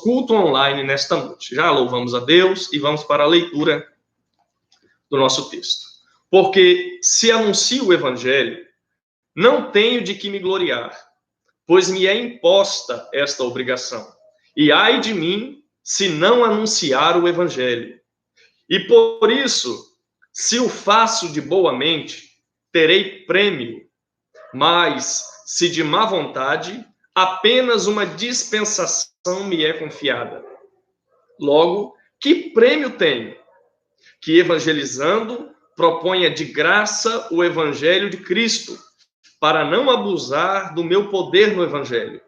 culto online nesta noite. Já louvamos a Deus e vamos para a leitura do nosso texto. Porque se anuncio o evangelho, não tenho de que me gloriar, pois me é imposta esta obrigação. E ai de mim, se não anunciar o evangelho. E por isso, se o faço de boa mente, terei prêmio, mas se de má vontade, apenas uma dispensação me é confiada. Logo, que prêmio tenho? Que evangelizando, proponha de graça o evangelho de Cristo, para não abusar do meu poder no evangelho.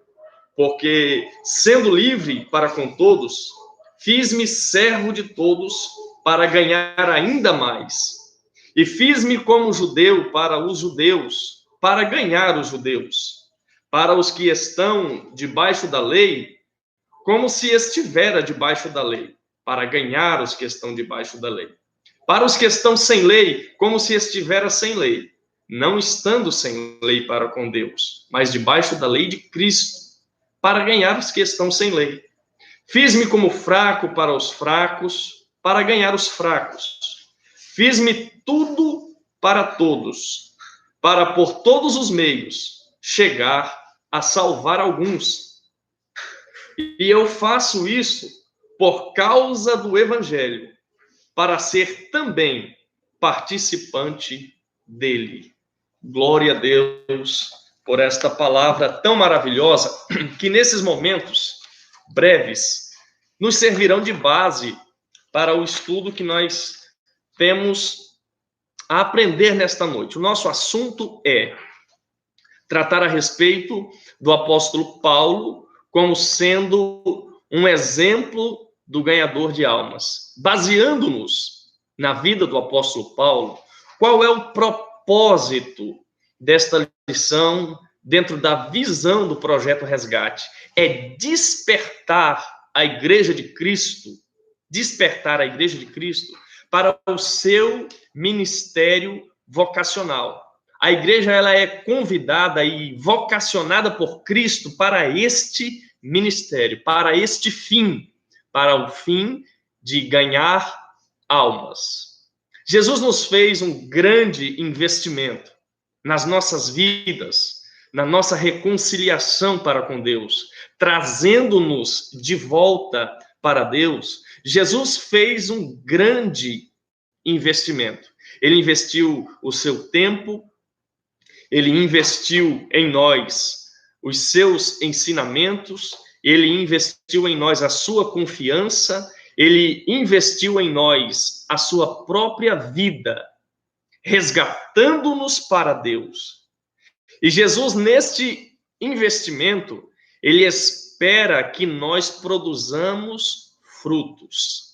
Porque, sendo livre para com todos, fiz-me servo de todos para ganhar ainda mais. E fiz-me como judeu para os judeus, para ganhar os judeus. Para os que estão debaixo da lei, como se estivera debaixo da lei, para ganhar os que estão debaixo da lei. Para os que estão sem lei, como se estivera sem lei, não estando sem lei para com Deus, mas debaixo da lei de Cristo, para ganhar os que estão sem lei. Fiz-me como fraco para os fracos, para ganhar os fracos. Fiz-me tudo para todos, para por todos os meios chegar a salvar alguns. E eu faço isso por causa do evangelho, para ser também participante dele. Glória a Deus por esta palavra tão maravilhosa, que nesses momentos breves nos servirão de base para o estudo que nós temos a aprender nesta noite. O nosso assunto é tratar a respeito do apóstolo Paulo como sendo um exemplo do ganhador de almas. Baseando-nos na vida do apóstolo Paulo, qual é o propósito desta lição dentro da visão do projeto Resgate? É despertar a Igreja de Cristo para o seu ministério vocacional. A igreja ela é convidada e vocacionada por Cristo para este ministério, para este fim, para o fim de ganhar almas. Jesus nos fez um grande investimento nas nossas vidas, na nossa reconciliação para com Deus, trazendo-nos de volta para Deus. Jesus fez um grande investimento. Ele investiu o seu tempo, ele investiu em nós os seus ensinamentos, ele investiu em nós a sua confiança, ele investiu em nós a sua própria vida, resgatando-nos para Deus. E Jesus, neste investimento, ele espera que nós produzamos frutos.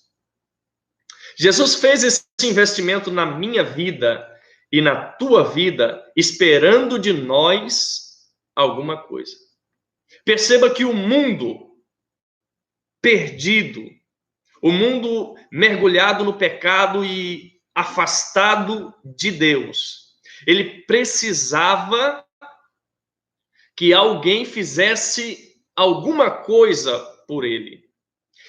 Jesus fez esse investimento na minha vida e na tua vida, esperando de nós alguma coisa. Perceba que o mundo perdido, o mundo mergulhado no pecado e afastado de Deus, ele precisava que alguém fizesse alguma coisa por ele.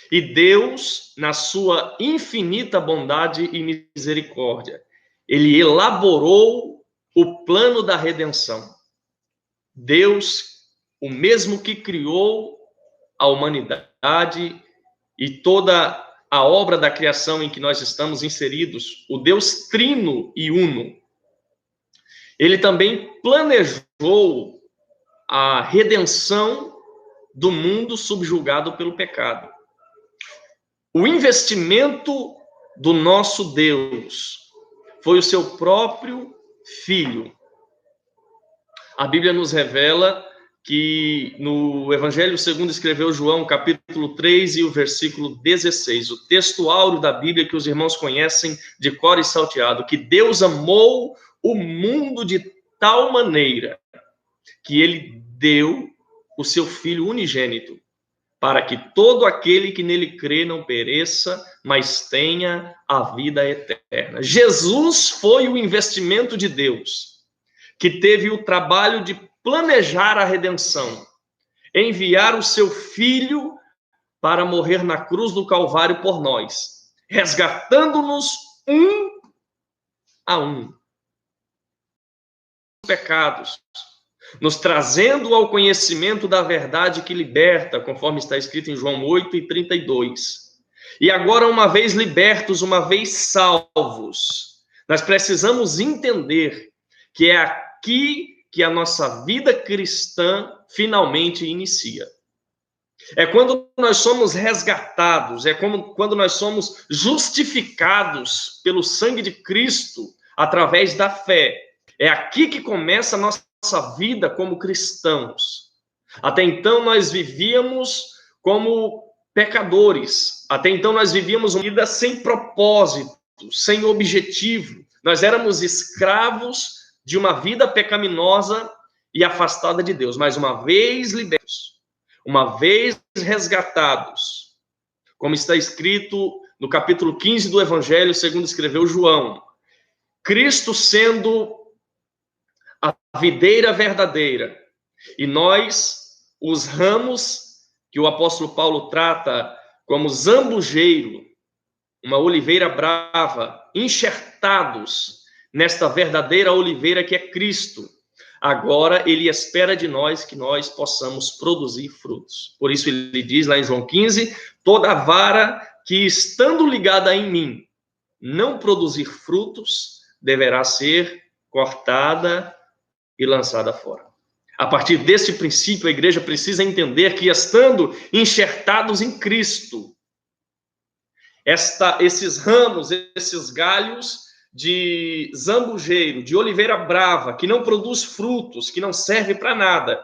E Deus, na sua infinita bondade e misericórdia, ele elaborou o plano da redenção. Deus, o mesmo que criou a humanidade e toda a obra da criação em que nós estamos inseridos, o Deus trino e uno, ele também planejou a redenção do mundo subjugado pelo pecado. O investimento do nosso Deus foi o seu próprio Filho. A Bíblia nos revela que no Evangelho segundo escreveu João, capítulo 3 e o versículo 16, o texto áureo da Bíblia que os irmãos conhecem de cor e salteado, que Deus amou o mundo de tal maneira que ele deu o seu Filho unigênito, para que todo aquele que nele crê não pereça, mas tenha a vida eterna. Jesus foi o investimento de Deus, que teve o trabalho de planejar a redenção, enviar o seu Filho para morrer na cruz do Calvário por nós, resgatando-nos um a um pecados, nos trazendo ao conhecimento da verdade que liberta, conforme está escrito em João 8:32. E agora, uma vez libertos, uma vez salvos, nós precisamos entender que é aqui que a nossa vida cristã finalmente inicia. É quando nós somos resgatados, é quando nós somos justificados pelo sangue de Cristo através da fé. É aqui que começa a nossa vida como cristãos. Até então nós vivíamos como pecadores. Até então nós vivíamos uma vida sem propósito, sem objetivo. Nós éramos escravos de uma vida pecaminosa e afastada de Deus. Mas uma vez libertos, uma vez resgatados, como está escrito no capítulo 15 do Evangelho, segundo escreveu João, Cristo sendo a videira verdadeira, e nós, os ramos, que o apóstolo Paulo trata como zambujeiro, uma oliveira brava, enxertados nesta verdadeira oliveira que é Cristo. Agora ele espera de nós que nós possamos produzir frutos. Por isso ele diz lá em João 15, toda vara que estando ligada em mim não produzir frutos, deverá ser cortada e lançada fora. A partir desse princípio, a igreja precisa entender que, estando enxertados em Cristo, esses ramos, esses galhos de zambujeiro, de oliveira brava, que não produz frutos, que não serve para nada,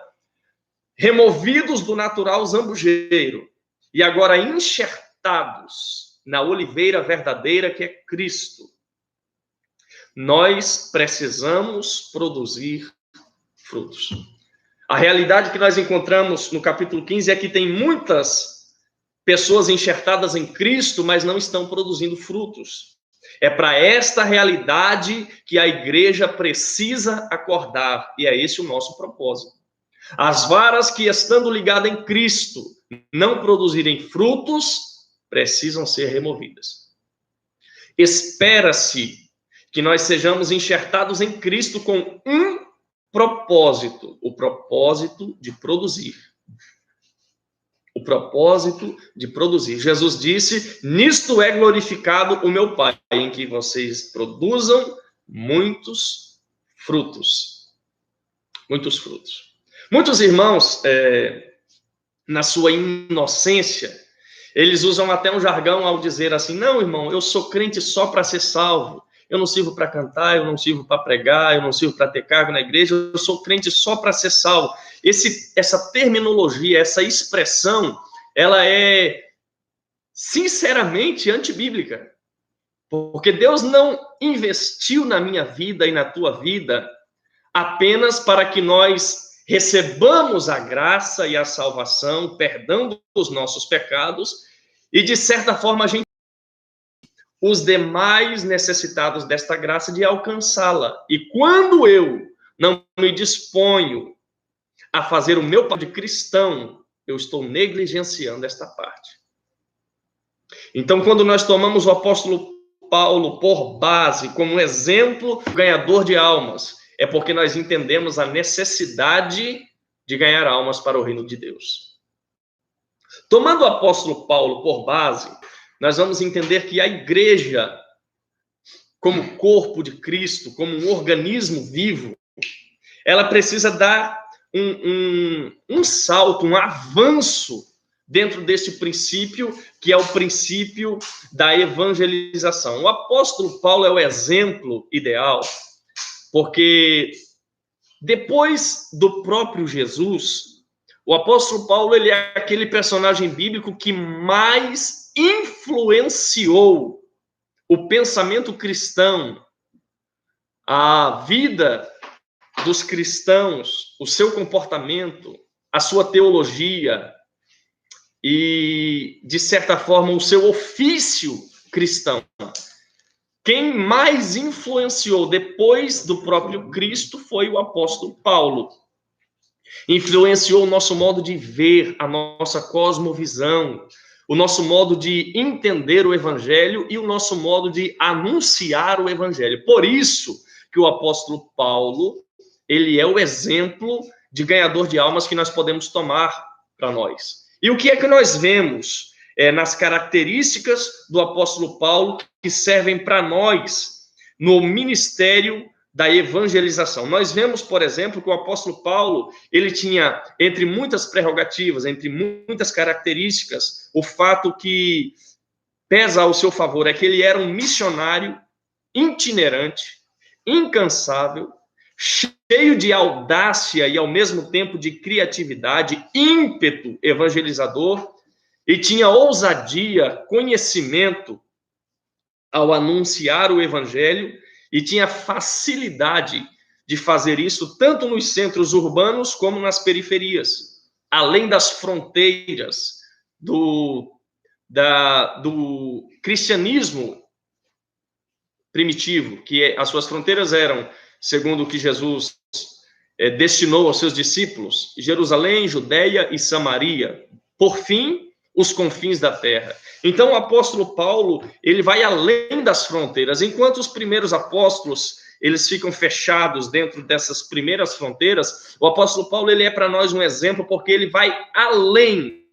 removidos do natural zambujeiro, e agora enxertados na oliveira verdadeira que é Cristo, nós precisamos produzir frutos. A realidade que nós encontramos no capítulo 15 é que tem muitas pessoas enxertadas em Cristo, mas não estão produzindo frutos. É para esta realidade que a igreja precisa acordar, e é esse o nosso propósito. As varas que, estando ligadas em Cristo, não produzirem frutos, precisam ser removidas. Espera-se que nós sejamos enxertados em Cristo com um propósito, o propósito de produzir. O propósito de produzir. Jesus disse, nisto é glorificado o meu Pai, em que vocês produzam muitos frutos. Muitos frutos. Muitos irmãos, na sua inocência, eles usam até um jargão ao dizer assim, não, irmão, eu sou crente só para ser salvo. Eu não sirvo para cantar, eu não sirvo para pregar, eu não sirvo para ter cargo na igreja, eu sou crente só para ser salvo. Essa terminologia, essa expressão, ela é sinceramente antibíblica. Porque Deus não investiu na minha vida e na tua vida apenas para que nós recebamos a graça e a salvação, perdão dos nossos pecados, e de certa forma a gente os demais necessitados desta graça de alcançá-la. E quando eu não me disponho a fazer o meu papel de cristão, eu estou negligenciando esta parte. Então, quando nós tomamos o apóstolo Paulo por base, como um exemplo ganhador de almas, é porque nós entendemos a necessidade de ganhar almas para o reino de Deus. Tomando o apóstolo Paulo por base, nós vamos entender que a igreja, como corpo de Cristo, como um organismo vivo, ela precisa dar um salto, um avanço dentro desse princípio, que é o princípio da evangelização. O apóstolo Paulo é o exemplo ideal, porque depois do próprio Jesus, o apóstolo Paulo ele é aquele personagem bíblico que mais influenciou o pensamento cristão, a vida dos cristãos, o seu comportamento, a sua teologia e, de certa forma, o seu ofício cristão. Quem mais influenciou depois do próprio Cristo foi o apóstolo Paulo. Influenciou o nosso modo de ver, a nossa cosmovisão, o nosso modo de entender o evangelho e o nosso modo de anunciar o evangelho. Por isso que o apóstolo Paulo, ele é o exemplo de ganhador de almas que nós podemos tomar para nós. E o que é que nós vemos nas características do apóstolo Paulo que servem para nós no ministério da evangelização? Nós vemos, por exemplo, que o apóstolo Paulo, ele tinha, entre muitas prerrogativas, entre muitas características, o fato que pesa ao seu favor é que ele era um missionário itinerante, incansável, cheio de audácia e, ao mesmo tempo, de criatividade, ímpeto evangelizador, e tinha ousadia, conhecimento ao anunciar o evangelho, e tinha facilidade de fazer isso tanto nos centros urbanos como nas periferias, além das fronteiras do cristianismo primitivo, que as suas fronteiras eram, segundo o que Jesus destinou aos seus discípulos, Jerusalém, Judeia e Samaria, por fim, os confins da terra. Então, o apóstolo Paulo, ele vai além das fronteiras. Enquanto os primeiros apóstolos, eles ficam fechados dentro dessas primeiras fronteiras, o apóstolo Paulo, ele é para nós um exemplo, porque ele vai além.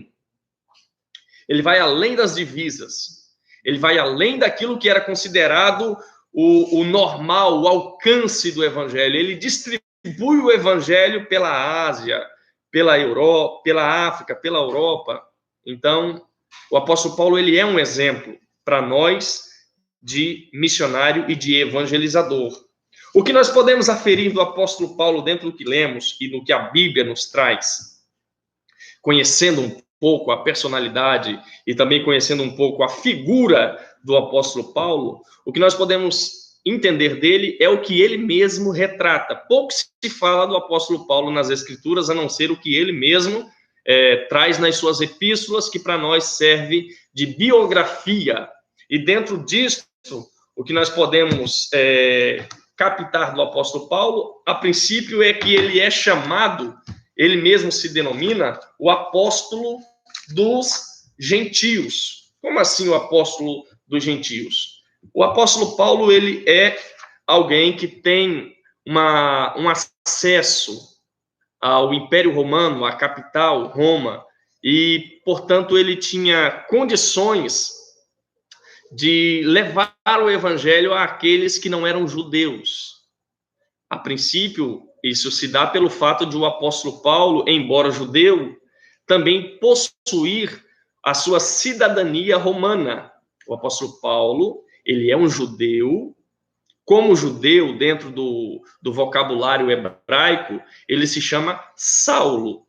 Ele vai além das divisas. Ele vai além daquilo que era considerado o normal, o alcance do evangelho. Ele distribui o evangelho pela Ásia, pela Europa, pela África, pela Europa. Então, o apóstolo Paulo, ele é um exemplo para nós de missionário e de evangelizador. O que nós podemos aferir do apóstolo Paulo dentro do que lemos e no que a Bíblia nos traz, conhecendo um pouco a personalidade e também conhecendo um pouco a figura do apóstolo Paulo, o que nós podemos entender dele é o que ele mesmo retrata. Pouco se fala do apóstolo Paulo nas Escrituras, a não ser o que ele mesmo traz nas suas epístolas, que para nós serve de biografia. E dentro disso, o que nós podemos captar do apóstolo Paulo, a princípio, é que ele é chamado, ele mesmo se denomina o apóstolo dos gentios. Como assim o apóstolo dos gentios? O apóstolo Paulo, ele é alguém que tem um acesso ao Império Romano, à capital, Roma, e, portanto, ele tinha condições de levar o evangelho àqueles que não eram judeus. A princípio, isso se dá pelo fato de o apóstolo Paulo, embora judeu, também possuir a sua cidadania romana. O apóstolo Paulo, ele é um judeu. Como judeu, dentro do vocabulário hebraico, ele se chama Saulo.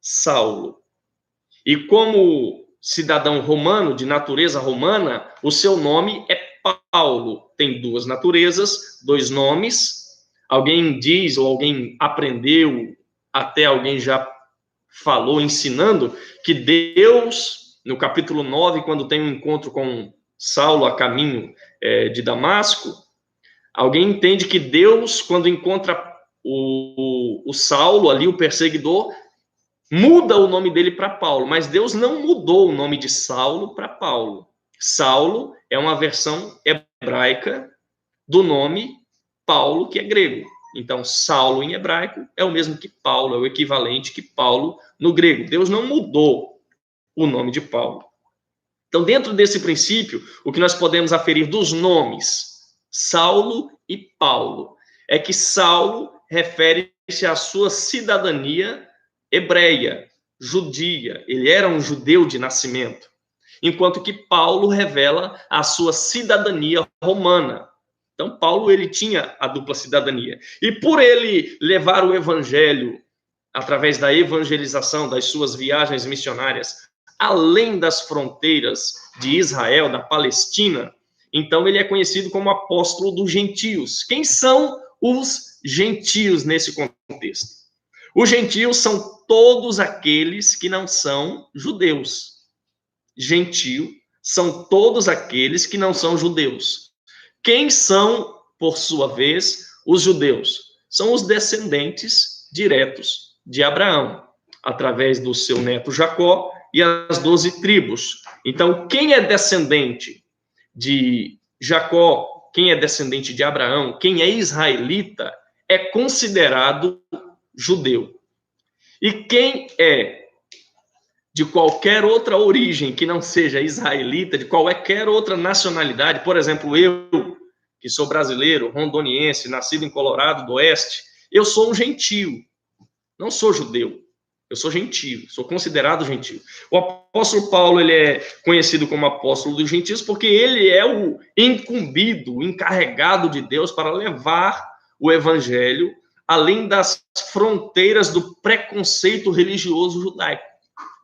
Saulo. E como cidadão romano, de natureza romana, o seu nome é Paulo. Tem duas naturezas, dois nomes. Alguém diz, ou alguém aprendeu, até alguém já falou, ensinando, que Deus, no capítulo 9, quando tem um encontro com Saulo a caminho de Damasco, alguém entende que Deus, quando encontra o Saulo ali, o perseguidor, muda o nome dele para Paulo, mas Deus não mudou o nome de Saulo para Paulo. Saulo é uma versão hebraica do nome Paulo, que é grego. Então, Saulo em hebraico é o mesmo que Paulo, é o equivalente que Paulo no grego. Deus não mudou o nome de Paulo. Então, dentro desse princípio, o que nós podemos aferir dos nomes Saulo e Paulo é que Saulo refere-se à sua cidadania hebreia, judia. Ele era um judeu de nascimento. Enquanto que Paulo revela a sua cidadania romana. Então, Paulo, ele tinha a dupla cidadania. E por ele levar o evangelho, através da evangelização, das suas viagens missionárias, além das fronteiras de Israel, da Palestina, então ele é conhecido como apóstolo dos gentios. Quem são os gentios nesse contexto? Os gentios são todos aqueles que não são judeus. Gentio são todos aqueles que não são judeus. Quem são, por sua vez, os judeus? São os descendentes diretos de Abraão, através do seu neto Jacó e as 12 tribos. Então, quem é descendente de Jacó, quem é descendente de Abraão, quem é israelita, é considerado judeu. E quem é de qualquer outra origem que não seja israelita, de qualquer outra nacionalidade, por exemplo, eu, que sou brasileiro, rondoniense, nascido em Colorado do Oeste, eu sou um gentio, não sou judeu, eu sou gentio, sou considerado gentio. O apóstolo Paulo, ele é conhecido como apóstolo dos gentios porque ele é o incumbido, o encarregado de Deus para levar o evangelho além das fronteiras do preconceito religioso judaico.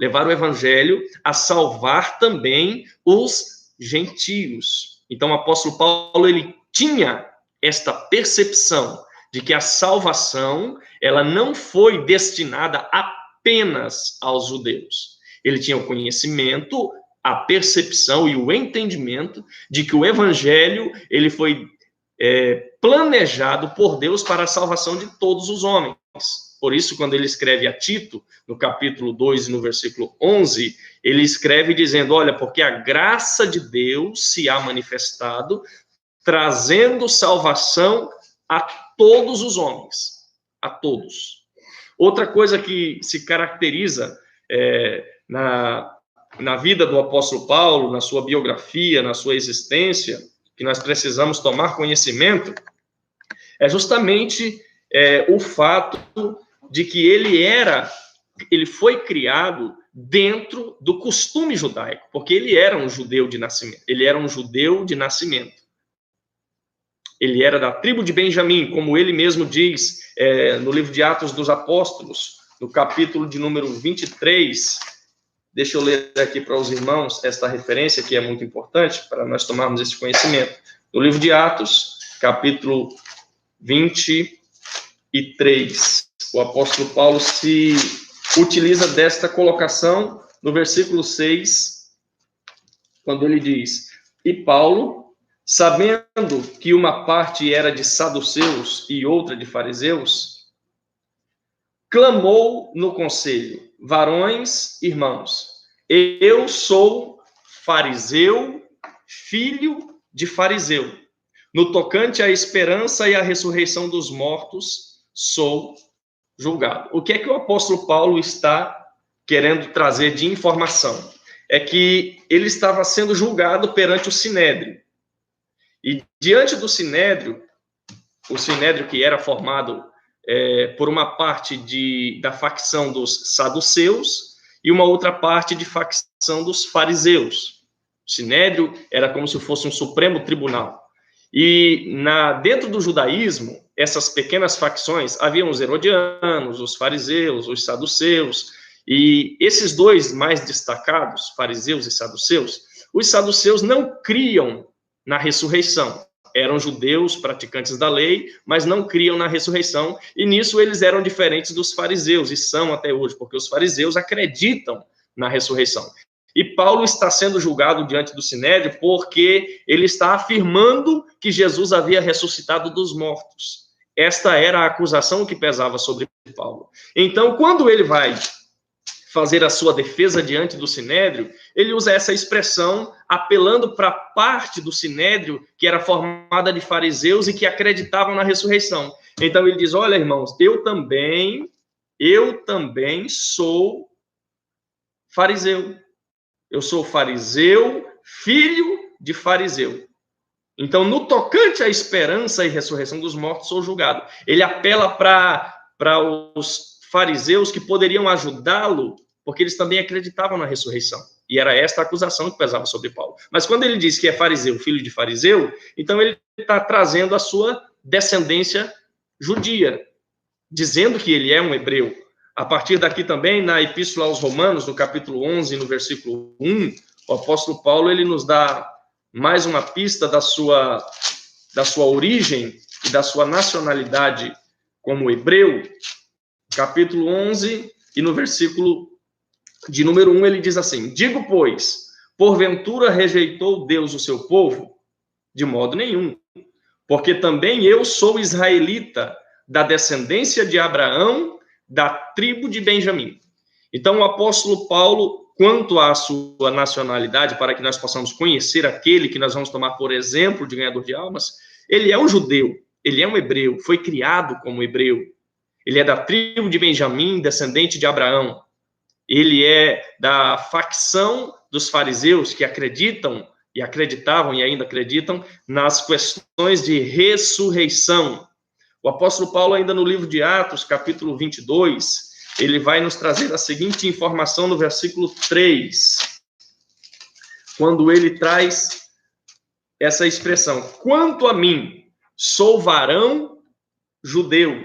Levar o evangelho a salvar também os gentios. Então, o apóstolo Paulo, ele tinha esta percepção de que a salvação, ela não foi destinada apenas aos judeus. Ele tinha o conhecimento, a percepção e o entendimento de que o evangelho, ele foi planejado por Deus para a salvação de todos os homens. Por isso, quando ele escreve a Tito, no capítulo 2 e no versículo 11, ele escreve dizendo, olha, porque a graça de Deus se há manifestado, trazendo salvação a todos os homens, a todos. Outra coisa que se caracteriza na vida do apóstolo Paulo, na sua biografia, na sua existência, que nós precisamos tomar conhecimento, é justamente o fato de que ele foi criado dentro do costume judaico, porque ele era um judeu de nascimento. Ele era um judeu de nascimento. Ele era da tribo de Benjamim, como ele mesmo diz no livro de Atos dos Apóstolos, no capítulo de número 23. Deixa eu ler aqui para os irmãos esta referência, que é muito importante para nós tomarmos esse conhecimento. No livro de Atos, capítulo 23, o apóstolo Paulo se utiliza desta colocação no versículo 6, quando ele diz, e Paulo, sabendo que uma parte era de saduceus e outra de fariseus, clamou no conselho, varões, irmãos, eu sou fariseu, filho de fariseu. No tocante à esperança e à ressurreição dos mortos, sou julgado. O que é que o apóstolo Paulo está querendo trazer de informação? É que ele estava sendo julgado perante o Sinédrio. E diante do Sinédrio, o Sinédrio que era formado por uma parte da facção dos saduceus e uma outra parte de facção dos fariseus. O Sinédrio era como se fosse um supremo tribunal. E dentro do judaísmo, essas pequenas facções, haviam os herodianos, os fariseus, os saduceus, e esses dois mais destacados, fariseus e saduceus, os saduceus não criam na ressurreição. Eram judeus, praticantes da lei, mas não criam na ressurreição, e nisso eles eram diferentes dos fariseus, e são até hoje, porque os fariseus acreditam na ressurreição. E Paulo está sendo julgado diante do Sinédrio porque ele está afirmando que Jesus havia ressuscitado dos mortos. Esta era a acusação que pesava sobre Paulo. Então, quando ele vai fazer a sua defesa diante do Sinédrio, ele usa essa expressão apelando para a parte do Sinédrio que era formada de fariseus e que acreditavam na ressurreição. Então ele diz, olha, irmãos, eu também sou fariseu. Eu sou fariseu, filho de fariseu. Então, no tocante à esperança e ressurreição dos mortos, sou julgado. Ele apela para os fariseus que poderiam ajudá-lo, porque eles também acreditavam na ressurreição. E era esta a acusação que pesava sobre Paulo. Mas quando ele diz que é fariseu, filho de fariseu, então ele está trazendo a sua descendência judia, dizendo que ele é um hebreu. A partir daqui também, na Epístola aos Romanos, no capítulo 11, no versículo 1, o apóstolo Paulo, ele nos dá mais uma pista da sua origem e da sua nacionalidade como hebreu. Capítulo 11, e no versículo de número 1, ele diz assim, digo, pois, porventura rejeitou Deus o seu povo? De modo nenhum, porque também eu sou israelita, da descendência de Abraão, da tribo de Benjamim. Então, o apóstolo Paulo, quanto à sua nacionalidade, para que nós possamos conhecer aquele que nós vamos tomar por exemplo de ganhador de almas, ele é um judeu, ele é um hebreu, foi criado como hebreu. Ele é da tribo de Benjamim, descendente de Abraão. Ele é da facção dos fariseus que acreditam, e acreditavam e ainda acreditam, nas questões de ressurreição. O apóstolo Paulo, ainda no livro de Atos, capítulo 22, ele vai nos trazer a seguinte informação no versículo 3, quando ele traz essa expressão: quanto a mim, sou varão judeu,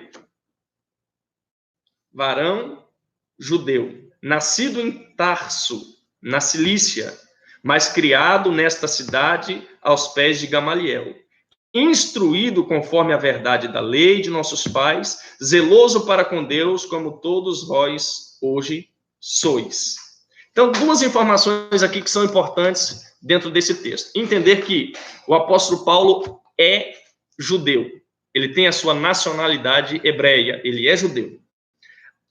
nascido em Tarso, na Cilícia, mas criado nesta cidade aos pés de Gamaliel, instruído conforme a verdade da lei de nossos pais, zeloso para com Deus, como todos vós hoje sois. Então, duas informações aqui que são importantes dentro desse texto. Entender que o apóstolo Paulo é judeu. Ele tem a sua nacionalidade hebreia, ele é judeu.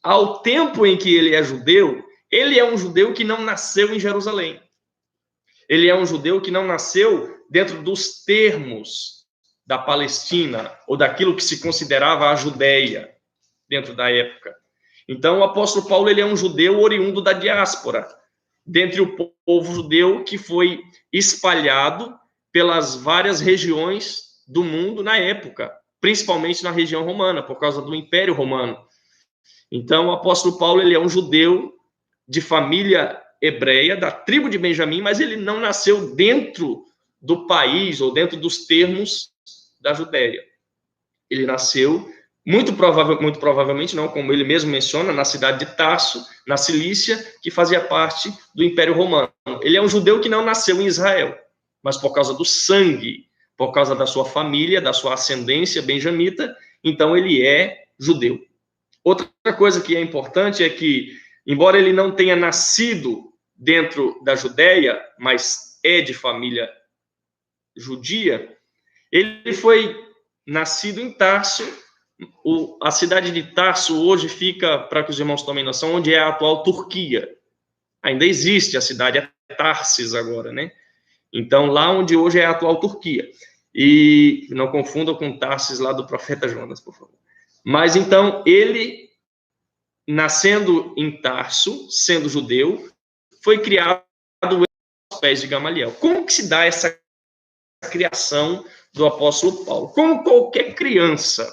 Ao tempo em que ele é um judeu que não nasceu em Jerusalém. Ele é um judeu que não nasceu dentro dos termos da Palestina, ou daquilo que se considerava a Judéia, dentro da época. Então, o apóstolo Paulo, ele é um judeu oriundo da diáspora, dentre o povo judeu que foi espalhado pelas várias regiões do mundo na época, principalmente na região romana, por causa do Império Romano. Então, o apóstolo Paulo, ele é um judeu de família hebreia, da tribo de Benjamim, mas ele não nasceu dentro do país, ou dentro dos termos da Judéia. Ele nasceu, muito provavelmente, não, como ele mesmo menciona, na cidade de Tarso, na Cilícia, que fazia parte do Império Romano. Ele é um judeu que não nasceu em Israel, mas por causa do sangue, por causa da sua família, da sua ascendência benjamita, então ele é judeu. Outra coisa que é importante é que, embora ele não tenha nascido dentro da Judéia, mas é de família judia, ele foi nascido em Tarso. A cidade de Tarso hoje fica, para que os irmãos tomem noção, onde é a atual Turquia. Ainda existe a cidade, é Tarsis agora, né? Então, lá onde hoje é a atual Turquia. E não confundam com Tarsis lá do profeta Jonas, por favor. Mas, então, ele, nascendo em Tarso, sendo judeu, foi criado aos pés de Gamaliel. Como que se dá essa criação do apóstolo Paulo? Como qualquer criança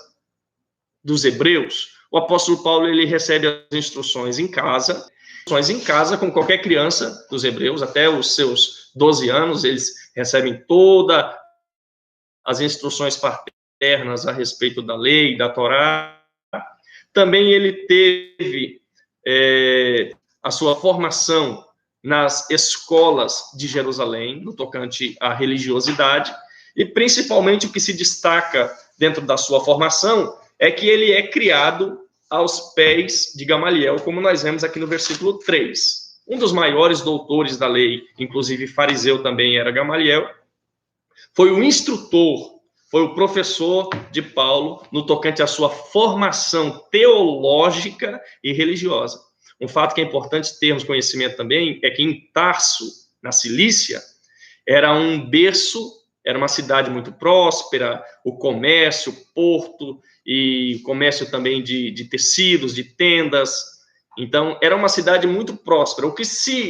dos hebreus, o apóstolo Paulo, ele recebe as instruções em casa, como qualquer criança dos hebreus, até os seus 12 anos, eles recebem todas as instruções paternas a respeito da lei, da Torá. Também ele teve a sua formação nas escolas de Jerusalém, no tocante à religiosidade, e principalmente o que se destaca dentro da sua formação é que ele é criado aos pés de Gamaliel, como nós vemos aqui no versículo 3. Um dos maiores doutores da lei, inclusive fariseu também era Gamaliel, foi o instrutor, foi o professor de Paulo no tocante à sua formação teológica e religiosa. Um fato que é importante termos conhecimento também é que em Tarso, na Cilícia, era um berço, era uma cidade muito próspera, o comércio, porto, e comércio também de tecidos, de tendas. Então, era uma cidade muito próspera. O que se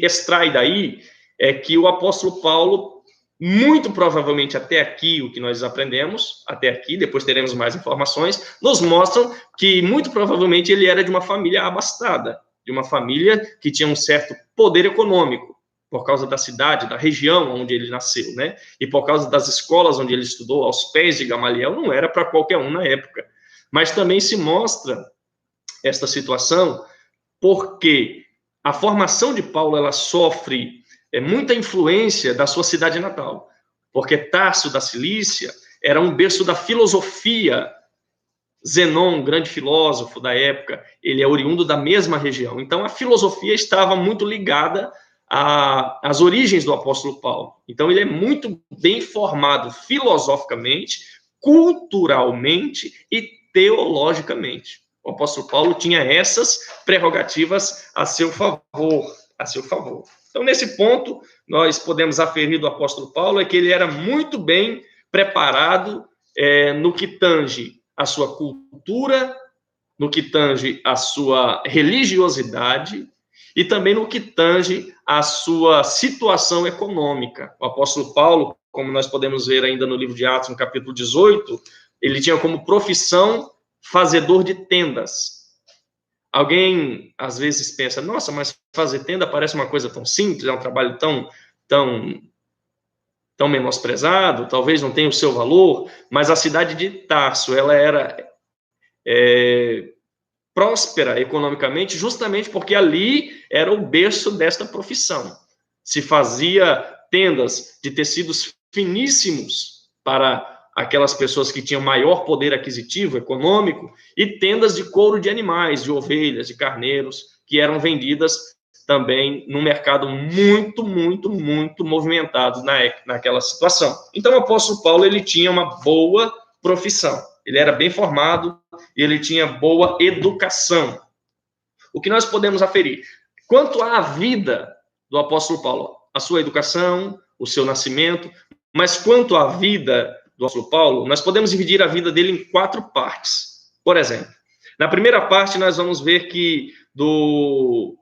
extrai daí é que o apóstolo Paulo, muito provavelmente até aqui, o que nós aprendemos, até aqui, depois teremos mais informações, nos mostram que, muito provavelmente, ele era de uma família abastada, de uma família que tinha um certo poder econômico, por causa da cidade, da região onde ele nasceu, né? E por causa das escolas onde ele estudou, aos pés de Gamaliel, não era para qualquer um na época. Mas também se mostra esta situação porque a formação de Paulo, ela sofre muita influência da sua cidade natal, porque Tarso da Cilícia era um berço da filosofia. Zenon, um grande filósofo da época, ele é oriundo da mesma região. Então, a filosofia estava muito ligada às origens do apóstolo Paulo. Então, ele é muito bem formado filosoficamente, culturalmente e teologicamente. O apóstolo Paulo tinha essas prerrogativas a seu favor, a seu favor. Então, nesse ponto, nós podemos aferir do apóstolo Paulo é que ele era muito bem preparado no que tange a sua cultura, no que tange a sua religiosidade e também no que tange a sua situação econômica. O apóstolo Paulo, como nós podemos ver ainda no livro de Atos, no capítulo 18, ele tinha como profissão fazedor de tendas. Alguém, às vezes, pensa, nossa, mas fazer tenda parece uma coisa tão simples, é um trabalho tão menosprezado, talvez não tenha o seu valor, mas a cidade de Tarso, ela era próspera economicamente, justamente porque ali era o berço desta profissão. Se fazia tendas de tecidos finíssimos para aquelas pessoas que tinham maior poder aquisitivo, econômico, e tendas de couro de animais, de ovelhas, de carneiros, que eram vendidas também num mercado muito movimentado naquela situação. Então, o apóstolo Paulo, ele tinha uma boa profissão, ele era bem formado e ele tinha boa educação. O que nós podemos aferir? Quanto à vida do apóstolo Paulo, a sua educação, o seu nascimento, mas quanto à vida do apóstolo Paulo, nós podemos dividir a vida dele em 4 partes. Por exemplo, na primeira parte, nós vamos ver que do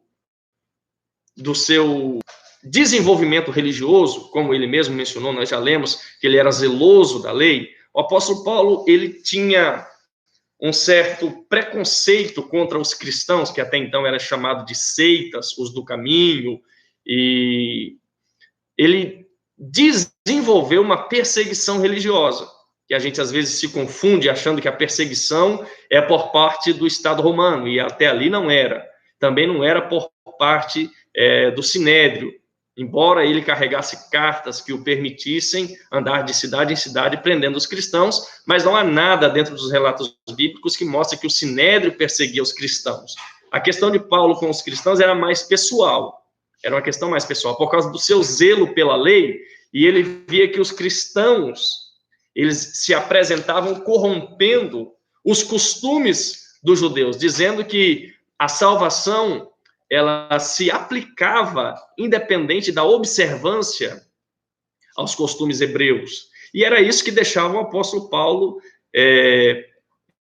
seu desenvolvimento religioso, como ele mesmo mencionou, nós já lemos que ele era zeloso da lei. O apóstolo Paulo, ele tinha um certo preconceito contra os cristãos, que até então era chamado de seitas, os do caminho, e ele desenvolveu uma perseguição religiosa, que a gente às vezes se confunde achando que a perseguição é por parte do Estado romano, e até ali não era. Também não era por parte do Sinédrio, embora ele carregasse cartas que o permitissem andar de cidade em cidade prendendo os cristãos, mas não há nada dentro dos relatos bíblicos que mostre que o Sinédrio perseguia os cristãos. A questão de Paulo com os cristãos era mais pessoal, era uma questão mais pessoal, por causa do seu zelo pela lei, e ele via que os cristãos, eles se apresentavam corrompendo os costumes dos judeus, dizendo que a salvação ela se aplicava independente da observância aos costumes hebreus. E era isso que deixava o apóstolo Paulo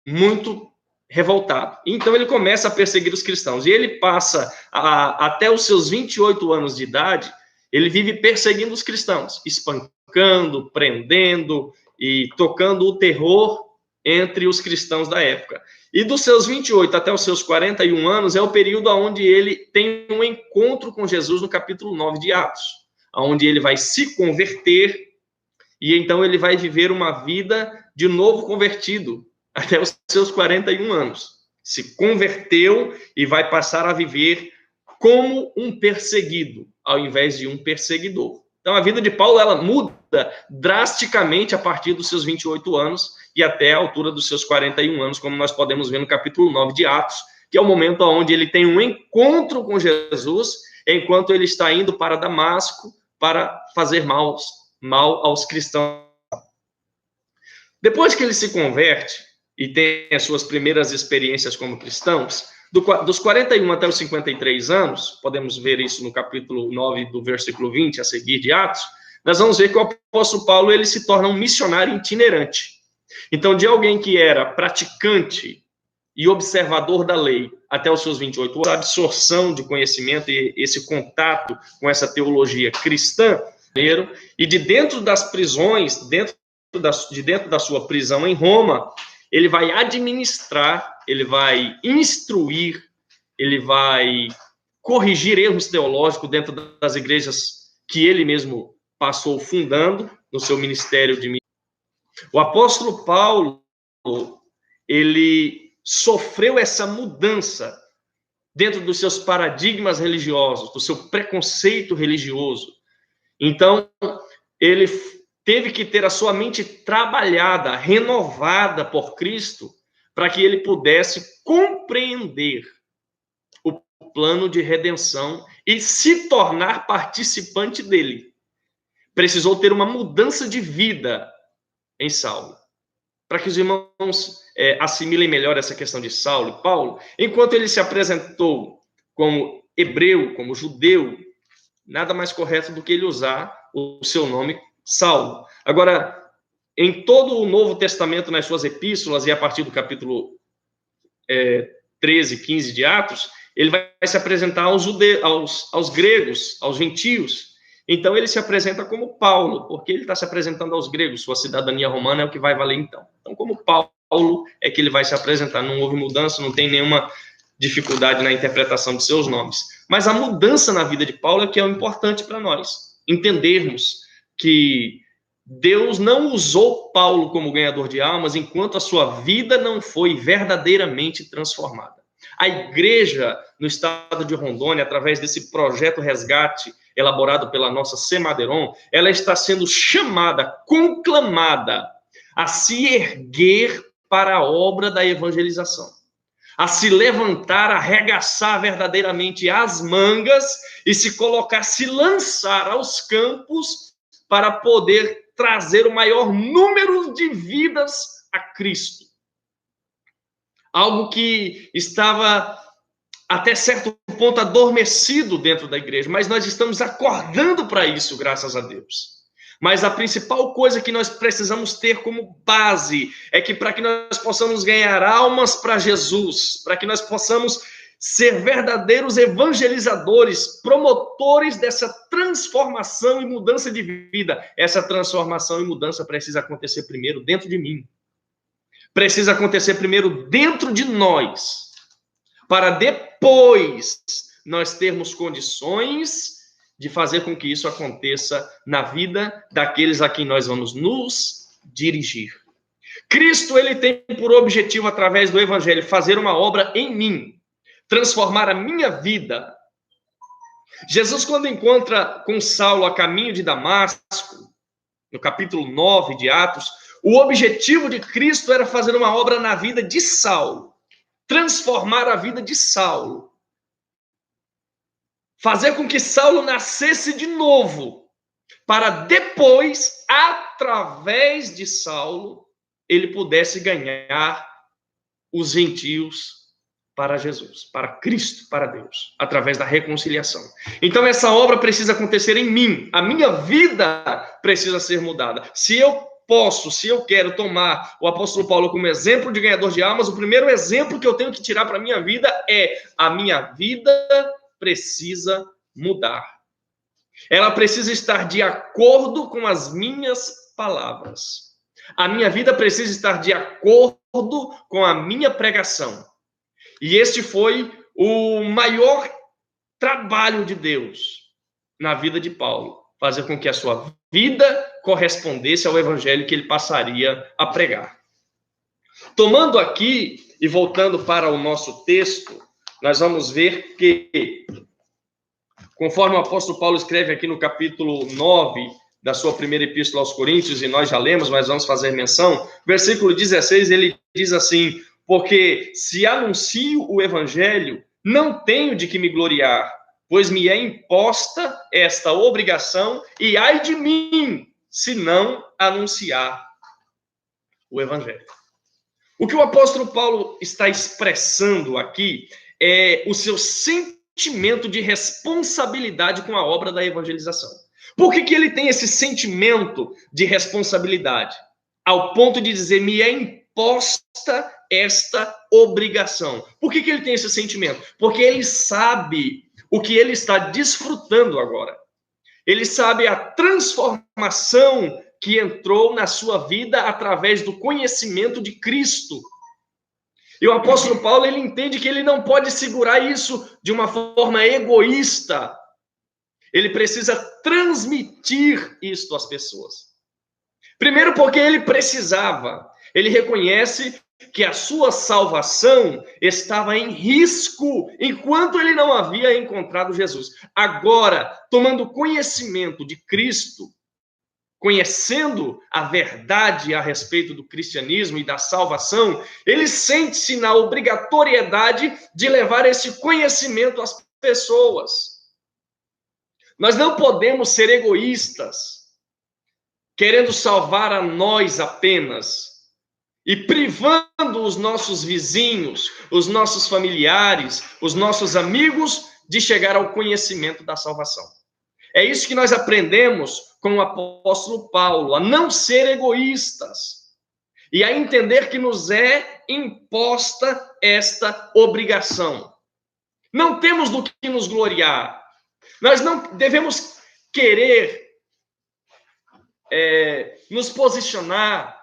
muito revoltado. Então ele começa a perseguir os cristãos. E ele passa até os seus 28 anos de idade, ele vive perseguindo os cristãos, espancando, prendendo e tocando o terror entre os cristãos da época. E dos seus 28 até os seus 41 anos é o período onde ele tem um encontro com Jesus no capítulo 9 de Atos, onde ele vai se converter e então ele vai viver uma vida de novo convertido até os seus 41 anos. Se converteu e vai passar a viver como um perseguido, ao invés de um perseguidor. Então, a vida de Paulo, ela muda drasticamente a partir dos seus 28 anos e até a altura dos seus 41 anos, como nós podemos ver no capítulo 9 de Atos, que é o momento onde ele tem um encontro com Jesus, enquanto ele está indo para Damasco para fazer mal aos cristãos. Depois que ele se converte e tem as suas primeiras experiências como cristãos, dos 41 até os 53 anos, podemos ver isso no capítulo 9, do versículo 20, a seguir de Atos, nós vamos ver que o apóstolo Paulo ele se torna um missionário itinerante. Então, de alguém que era praticante e observador da lei até os seus 28 anos, a absorção de conhecimento e esse contato com essa teologia cristã, e de dentro das prisões, de dentro da sua prisão em Roma, ele vai administrar, ele vai instruir, ele vai corrigir erros teológicos dentro das igrejas que ele mesmo passou fundando no seu ministério de missão. O apóstolo Paulo, ele sofreu essa mudança dentro dos seus paradigmas religiosos, do seu preconceito religioso. Então, ele teve que ter a sua mente trabalhada, renovada por Cristo, para que ele pudesse compreender o plano de redenção e se tornar participante dele. Precisou ter uma mudança de vida em Saulo. para que os irmãos assimilem melhor essa questão de Saulo e Paulo, enquanto ele se apresentou como hebreu, como judeu, nada mais correto do que ele usar o seu nome Saulo. Agora, em todo o Novo Testamento, nas suas epístolas, e a partir do capítulo 13, 15 de Atos, ele vai se apresentar aos gregos, aos gentios. Então, ele se apresenta como Paulo, porque ele está se apresentando aos gregos. Sua cidadania romana é o que vai valer, então. Então, como Paulo é que ele vai se apresentar. Não houve mudança, não tem nenhuma dificuldade na interpretação de seus nomes. Mas a mudança na vida de Paulo é que é o importante para nós entendermos que Deus não usou Paulo como ganhador de almas enquanto a sua vida não foi verdadeiramente transformada. A igreja no estado de Rondônia, através desse projeto Resgate, elaborado pela nossa Semaderon, ela está sendo chamada, conclamada, a se erguer para a obra da evangelização, a se levantar, arregaçar verdadeiramente as mangas e se colocar, se lançar aos campos para poder trazer o maior número de vidas a Cristo. Algo que estava até certo ponto adormecido dentro da igreja, mas nós estamos acordando para isso, graças a Deus. Mas a principal coisa que nós precisamos ter como base é que para que nós possamos ganhar almas para Jesus, para que nós possamos ser verdadeiros evangelizadores, promotores dessa transformação e mudança de vida, essa transformação e mudança precisa acontecer primeiro dentro de mim. Precisa acontecer primeiro dentro de nós, para depois nós termos condições de fazer com que isso aconteça na vida daqueles a quem nós vamos nos dirigir. Cristo, ele tem por objetivo, através do Evangelho, fazer uma obra em mim, transformar a minha vida. Jesus, quando encontra com Saulo a caminho de Damasco, no capítulo 9 de Atos, o objetivo de Cristo era fazer uma obra na vida de Saulo, transformar a vida de Saulo, fazer com que Saulo nascesse de novo, para depois, através de Saulo, ele pudesse ganhar os gentios para Jesus, para Cristo, para Deus, através da reconciliação. Então essa obra precisa acontecer em mim, a minha vida precisa ser mudada. Se eu quero tomar o apóstolo Paulo como exemplo de ganhador de almas, o primeiro exemplo que eu tenho que tirar para a minha vida é: a minha vida precisa mudar. Ela precisa estar de acordo com as minhas palavras. A minha vida precisa estar de acordo com a minha pregação. E este foi o maior trabalho de Deus na vida de Paulo, fazer com que a sua vida correspondesse ao evangelho que ele passaria a pregar. Tomando aqui e voltando para o nosso texto, nós vamos ver que, conforme o apóstolo Paulo escreve aqui no capítulo 9 da sua primeira epístola aos Coríntios, e nós já lemos, mas vamos fazer menção, versículo 16, ele diz assim: porque se anuncio o evangelho, não tenho de que me gloriar, pois me é imposta esta obrigação, e ai de mim, se não anunciar o evangelho. O que o apóstolo Paulo está expressando aqui é o seu sentimento de responsabilidade com a obra da evangelização. Por que ele tem esse sentimento de responsabilidade? Ao ponto de dizer, me é imposta esta obrigação. Por que ele tem esse sentimento? Porque ele sabe o que ele está desfrutando agora. Ele sabe a transformação que entrou na sua vida através do conhecimento de Cristo. E o apóstolo Paulo, ele entende que ele não pode segurar isso de uma forma egoísta. Ele precisa transmitir isto às pessoas. Primeiro porque ele precisava. Ele reconhece que a sua salvação estava em risco enquanto ele não havia encontrado Jesus. Agora, tomando conhecimento de Cristo, conhecendo a verdade a respeito do cristianismo e da salvação, ele sente-se na obrigatoriedade de levar esse conhecimento às pessoas. Nós não podemos ser egoístas, querendo salvar a nós apenas, e privando os nossos vizinhos, os nossos familiares, os nossos amigos de chegar ao conhecimento da salvação. É isso que nós aprendemos com o apóstolo Paulo, a não ser egoístas e a entender que nos é imposta esta obrigação. Não temos do que nos gloriar. Nós não devemos querer nos posicionar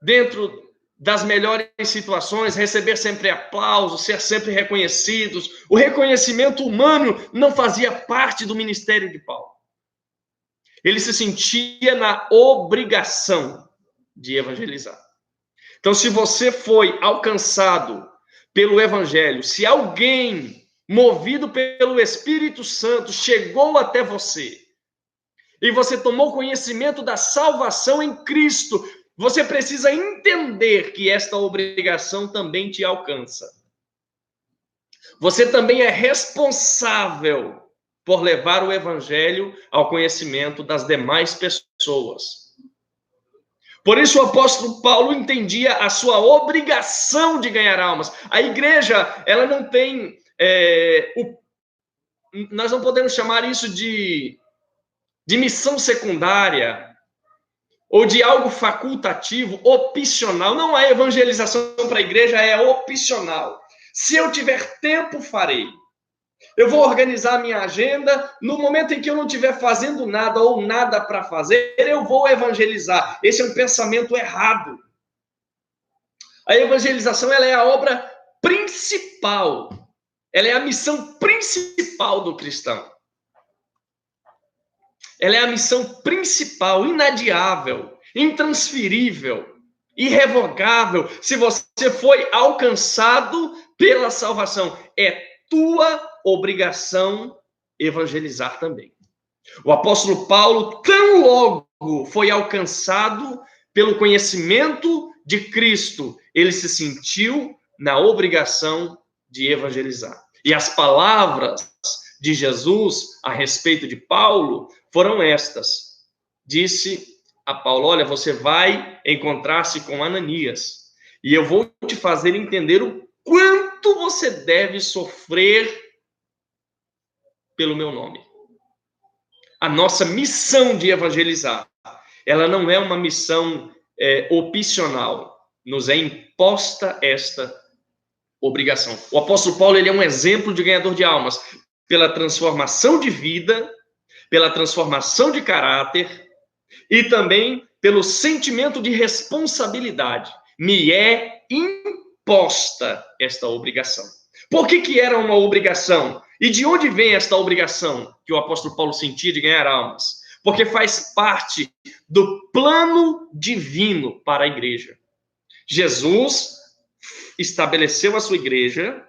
dentro das melhores situações, receber sempre aplausos, ser sempre reconhecidos. O reconhecimento humano não fazia parte do ministério de Paulo. Ele se sentia na obrigação de evangelizar. Então, se você foi alcançado pelo evangelho, se alguém movido pelo Espírito Santo chegou até você e você tomou conhecimento da salvação em Cristo, você precisa entender que esta obrigação também te alcança. Você também é responsável por levar o evangelho ao conhecimento das demais pessoas. Por isso o apóstolo Paulo entendia a sua obrigação de ganhar almas. A igreja, ela não tem... nós não podemos chamar isso de missão secundária, ou de algo facultativo, opcional. Não, a evangelização para a igreja é opcional. Se eu tiver tempo, farei. Eu vou organizar a minha agenda. No momento em que eu não estiver fazendo nada ou nada para fazer, eu vou evangelizar. Esse é um pensamento errado. A evangelização, ela é a obra principal. Ela é a missão principal do cristão. Ela é a missão principal, inadiável, intransferível, irrevogável. Se você foi alcançado pela salvação, é tua obrigação evangelizar também. O apóstolo Paulo, tão logo foi alcançado pelo conhecimento de Cristo, ele se sentiu na obrigação de evangelizar. E as palavras de Jesus a respeito de Paulo foram estas. Disse a Paulo: olha, você vai encontrar-se com Ananias e eu vou te fazer entender o quanto você deve sofrer pelo meu nome. A nossa missão de evangelizar, ela não é uma missão opcional. Nos é imposta esta obrigação. O apóstolo Paulo, ele é um exemplo de ganhador de almas pela transformação de vida, pela transformação de caráter e também pelo sentimento de responsabilidade. Me é imposta esta obrigação. Por que era uma obrigação? E de onde vem esta obrigação que o apóstolo Paulo sentia de ganhar almas? Porque faz parte do plano divino para a igreja. Jesus estabeleceu a sua igreja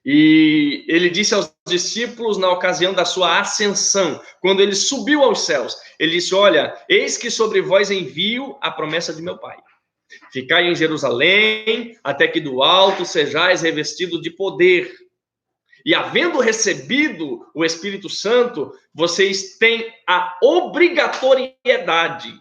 e ele disse aos discípulos na ocasião da sua ascensão, quando ele subiu aos céus, ele disse: olha, eis que sobre vós envio a promessa de meu Pai. Ficai em Jerusalém, até que do alto sejais revestidos de poder. E havendo recebido o Espírito Santo, vocês têm a obrigatoriedade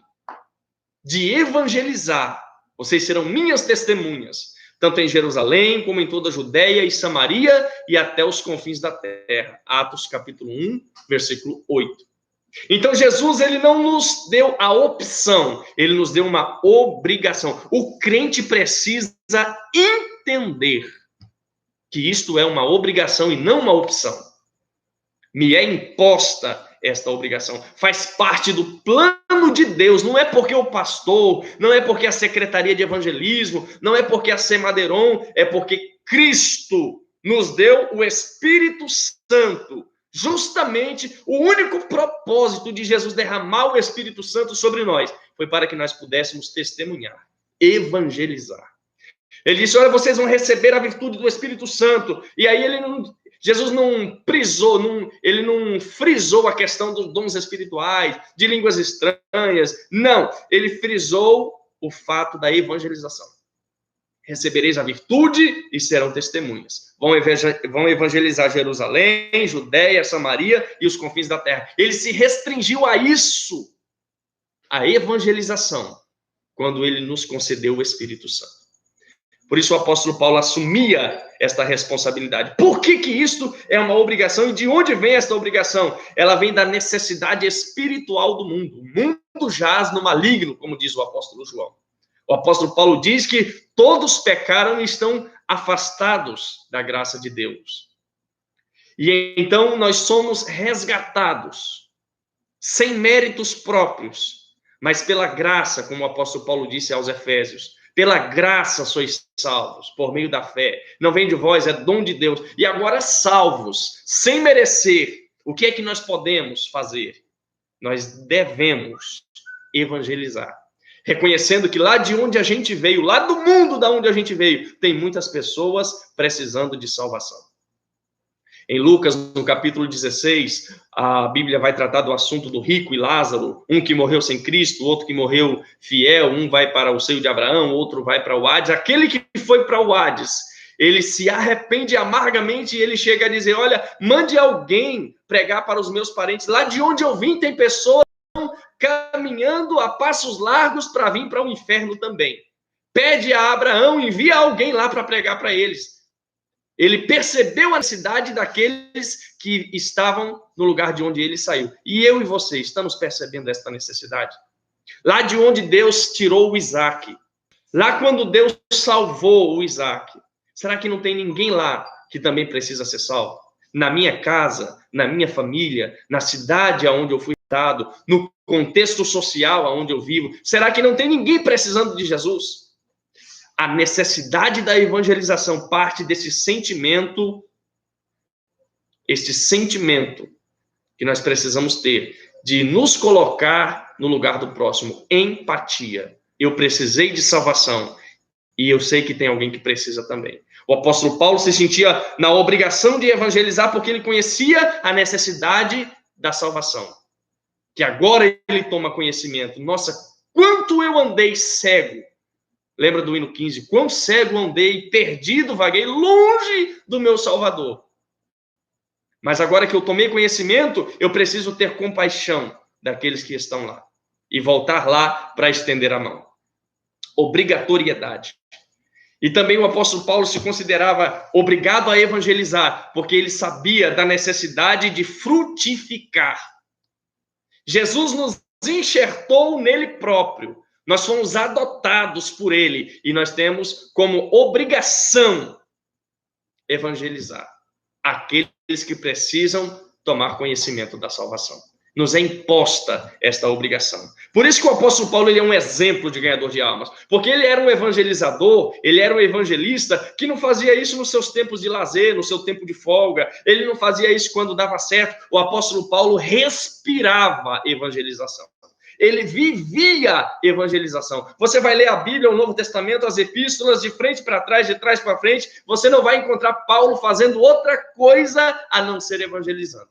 de evangelizar. Vocês serão minhas testemunhas, tanto em Jerusalém, como em toda a Judeia e Samaria, e até os confins da terra. Atos capítulo 1, versículo 8. Então, Jesus, ele não nos deu a opção, ele nos deu uma obrigação. O crente precisa entender que isto é uma obrigação e não uma opção. Me é imposta esta obrigação. Faz parte do plano de Deus. Não é porque o pastor, não é porque a Secretaria de Evangelismo, não é porque a Semadeiron, é porque Cristo nos deu o Espírito Santo. Justamente o único propósito de Jesus derramar o Espírito Santo sobre nós foi para que nós pudéssemos testemunhar, evangelizar. Ele disse: olha, vocês vão receber a virtude do Espírito Santo. E aí Jesus não frisou a questão dos dons espirituais, de línguas estranhas. Não, ele frisou o fato da evangelização. Recebereis a virtude e serão testemunhas. Vão evangelizar Jerusalém, Judeia, Samaria e os confins da terra. Ele se restringiu a isso, a evangelização, quando ele nos concedeu o Espírito Santo. Por isso o apóstolo Paulo assumia esta responsabilidade. Por que isto é uma obrigação? E de onde vem esta obrigação? Ela vem da necessidade espiritual do mundo. O mundo jaz no maligno, como diz o apóstolo João. O apóstolo Paulo diz que todos pecaram e estão afastados da graça de Deus. E então nós somos resgatados, sem méritos próprios, mas pela graça, como o apóstolo Paulo disse aos Efésios, pela graça sois salvos, por meio da fé. Não vem de vós, é dom de Deus. E agora salvos, sem merecer, o que é que nós podemos fazer? Nós devemos evangelizar. Reconhecendo que lá de onde a gente veio, lá do mundo da onde a gente veio, tem muitas pessoas precisando de salvação. Em Lucas, no capítulo 16, a Bíblia vai tratar do assunto do rico e Lázaro, um que morreu sem Cristo, outro que morreu fiel, um vai para o seio de Abraão, outro vai para o Hades. Aquele que foi para o Hades, ele se arrepende amargamente e ele chega a dizer, olha, mande alguém pregar para os meus parentes. Lá de onde eu vim tem pessoas caminhando a passos largos para vir para o inferno também. Pede a Abraão, envia alguém lá para pregar para eles. Ele percebeu a necessidade daqueles que estavam no lugar de onde ele saiu. E eu e você, estamos percebendo esta necessidade? Lá de onde Deus tirou o Isaac, lá quando Deus salvou o Isaac, será que não tem ninguém lá que também precisa ser salvo? Na minha casa, na minha família, na cidade aonde eu fui dado, no contexto social aonde eu vivo, será que não tem ninguém precisando de Jesus? A necessidade da evangelização parte desse sentimento, este sentimento que nós precisamos ter de nos colocar no lugar do próximo, empatia. Eu precisei de salvação e eu sei que tem alguém que precisa também. O apóstolo Paulo se sentia na obrigação de evangelizar porque ele conhecia a necessidade da salvação. Que agora ele toma conhecimento. Nossa, quanto eu andei cego. Lembra do hino 15? Quão cego andei, perdido, vaguei, longe do meu Salvador. Mas agora que eu tomei conhecimento, eu preciso ter compaixão daqueles que estão lá. E voltar lá para estender a mão. Obrigatoriedade. E também o apóstolo Paulo se considerava obrigado a evangelizar, porque ele sabia da necessidade de frutificar. Jesus nos enxertou nele próprio. Nós fomos adotados por ele e nós temos como obrigação evangelizar aqueles que precisam tomar conhecimento da salvação. Nos é imposta esta obrigação. Por isso que o apóstolo Paulo ele é um exemplo de ganhador de almas. Porque ele era um evangelizador, ele era um evangelista que não fazia isso nos seus tempos de lazer, no seu tempo de folga. Ele não fazia isso quando dava certo. O apóstolo Paulo respirava evangelização. Ele vivia evangelização. Você vai ler a Bíblia, o Novo Testamento, as epístolas, de frente para trás, de trás para frente, você não vai encontrar Paulo fazendo outra coisa a não ser evangelizando.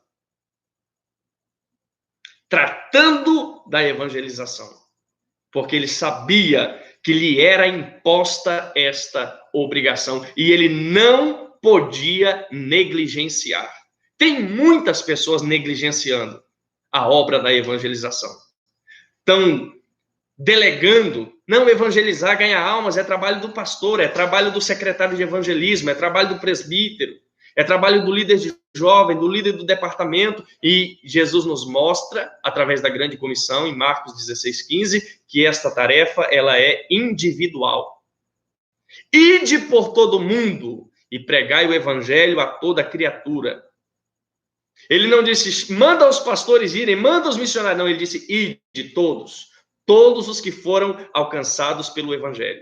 Tratando da evangelização. Porque ele sabia que lhe era imposta esta obrigação e ele não podia negligenciar. Tem muitas pessoas negligenciando a obra da evangelização. Estão delegando, não evangelizar, ganhar almas, é trabalho do pastor, é trabalho do secretário de evangelismo, é trabalho do presbítero, é trabalho do líder de jovem, do líder do departamento, e Jesus nos mostra, através da grande comissão, em Marcos 16:15, que esta tarefa, ela é individual. Ide por todo o mundo e pregai o evangelho a toda criatura. Ele não disse, manda os pastores irem, manda os missionários. Não, ele disse, ide todos. Todos os que foram alcançados pelo evangelho.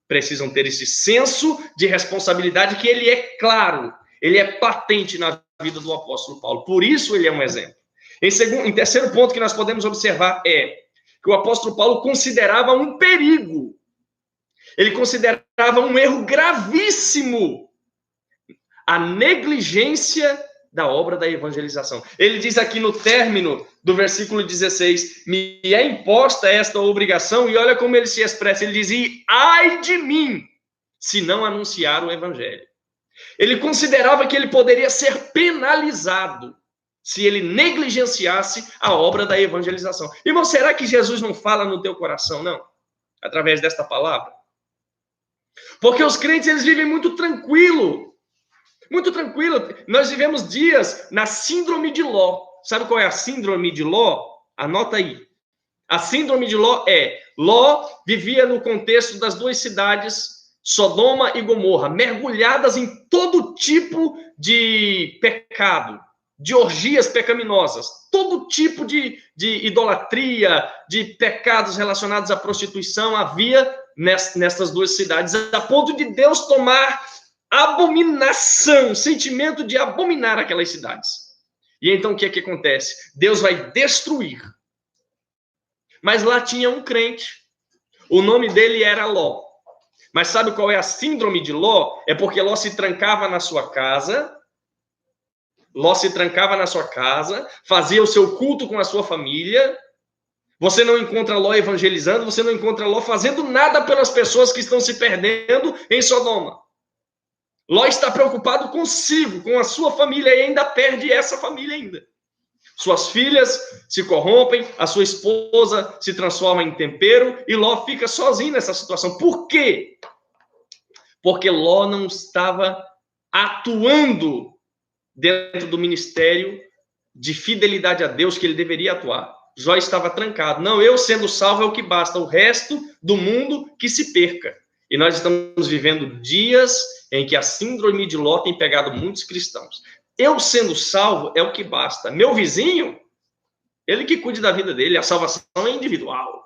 Precisam ter esse senso de responsabilidade que ele é claro, ele é patente na vida do apóstolo Paulo. Por isso ele é um exemplo. Em terceiro ponto que nós podemos observar é que o apóstolo Paulo considerava um perigo. Ele considerava um erro gravíssimo a negligência da obra da evangelização. Ele diz aqui no término do versículo 16, me é imposta esta obrigação, e olha como ele se expressa, ele diz, e ai de mim, se não anunciar o evangelho. Ele considerava que ele poderia ser penalizado se ele negligenciasse a obra da evangelização. Irmão, será que Jesus não fala no teu coração, não? através desta palavra? Porque os crentes, eles vivem muito tranquilo. Muito tranquilo. Nós vivemos dias na síndrome de Ló. Sabe qual é a síndrome de Ló? Anota aí. A síndrome de Ló Ló vivia no contexto das duas cidades, Sodoma e Gomorra, mergulhadas em todo tipo de pecado, de orgias pecaminosas, todo tipo de idolatria, de pecados relacionados à prostituição havia nestas duas cidades, a ponto de Deus tomar abominação, sentimento de abominar aquelas cidades. E então o que é que acontece? Deus vai destruir. Mas lá tinha um crente, o nome dele era Ló. Mas sabe qual é a síndrome de Ló? É porque Ló se trancava na sua casa, fazia o seu culto com a sua família. Você não encontra Ló evangelizando, você não encontra Ló fazendo nada pelas pessoas que estão se perdendo em Sodoma. Ló está preocupado consigo, com a sua família, e ainda perde essa família ainda. Suas filhas se corrompem, a sua esposa se transforma em tempero, e Ló fica sozinho nessa situação. Por quê? Porque Ló não estava atuando dentro do ministério de fidelidade a Deus que ele deveria atuar. Jó estava trancado. Não, eu sendo salvo é o que basta, o resto do mundo que se perca. E nós estamos vivendo dias em que a síndrome de Ló tem pegado muitos cristãos. Eu sendo salvo é o que basta. Meu vizinho, ele que cuide da vida dele, a salvação é individual.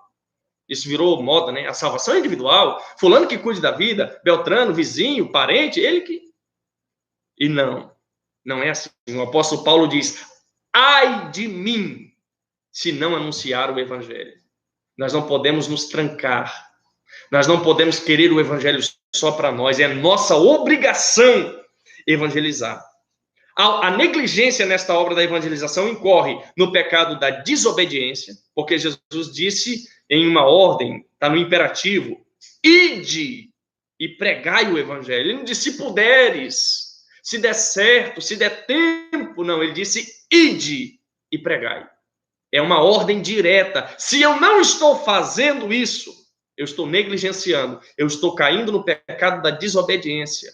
Isso virou moda, né? A salvação é individual. Fulano que cuide da vida, Beltrano, vizinho, parente, ele que... E não é assim. O apóstolo Paulo diz, ai de mim, se não anunciar o evangelho. Nós não podemos nos trancar. Nós não podemos querer o evangelho só para nós. É nossa obrigação evangelizar. A negligência nesta obra da evangelização incorre no pecado da desobediência, porque Jesus disse em uma ordem, está no imperativo, ide e pregai o evangelho. Ele não disse, se puderes, se der certo, se der tempo. Não, ele disse, ide e pregai. É uma ordem direta. Se eu não estou fazendo isso, eu estou negligenciando, eu estou caindo no pecado da desobediência,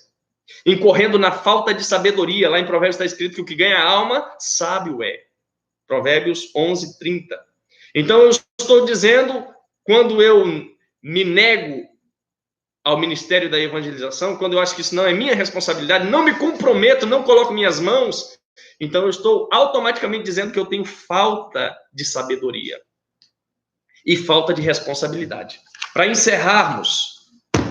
incorrendo na falta de sabedoria. Lá em Provérbios está escrito que o que ganha a alma, sábio é. Provérbios 11:30. Então eu estou dizendo, quando eu me nego ao ministério da evangelização, quando eu acho que isso não é minha responsabilidade, não me comprometo, não coloco minhas mãos, então eu estou automaticamente dizendo que eu tenho falta de sabedoria e falta de responsabilidade. Para encerrarmos,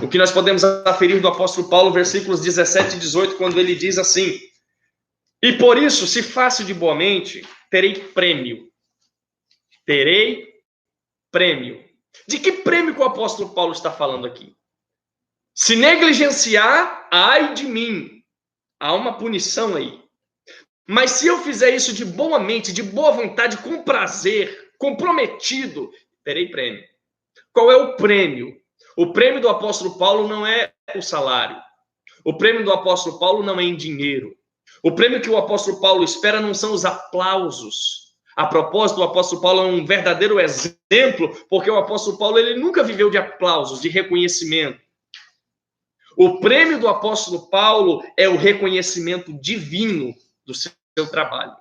o que nós podemos aferir do apóstolo Paulo, versículos 17 e 18, quando ele diz assim, e por isso, se faço de boa mente, terei prêmio. Terei prêmio. De que prêmio que o apóstolo Paulo está falando aqui? Se negligenciar, ai de mim. Há uma punição aí. Mas se eu fizer isso de boa mente, de boa vontade, com prazer, comprometido, terei prêmio. Qual é o prêmio? O prêmio do apóstolo Paulo não é o salário. O prêmio do apóstolo Paulo não é em dinheiro. O prêmio que o apóstolo Paulo espera não são os aplausos. A propósito, o apóstolo Paulo é um verdadeiro exemplo, porque o apóstolo Paulo ele nunca viveu de aplausos, de reconhecimento. O prêmio do apóstolo Paulo é o reconhecimento divino do seu trabalho.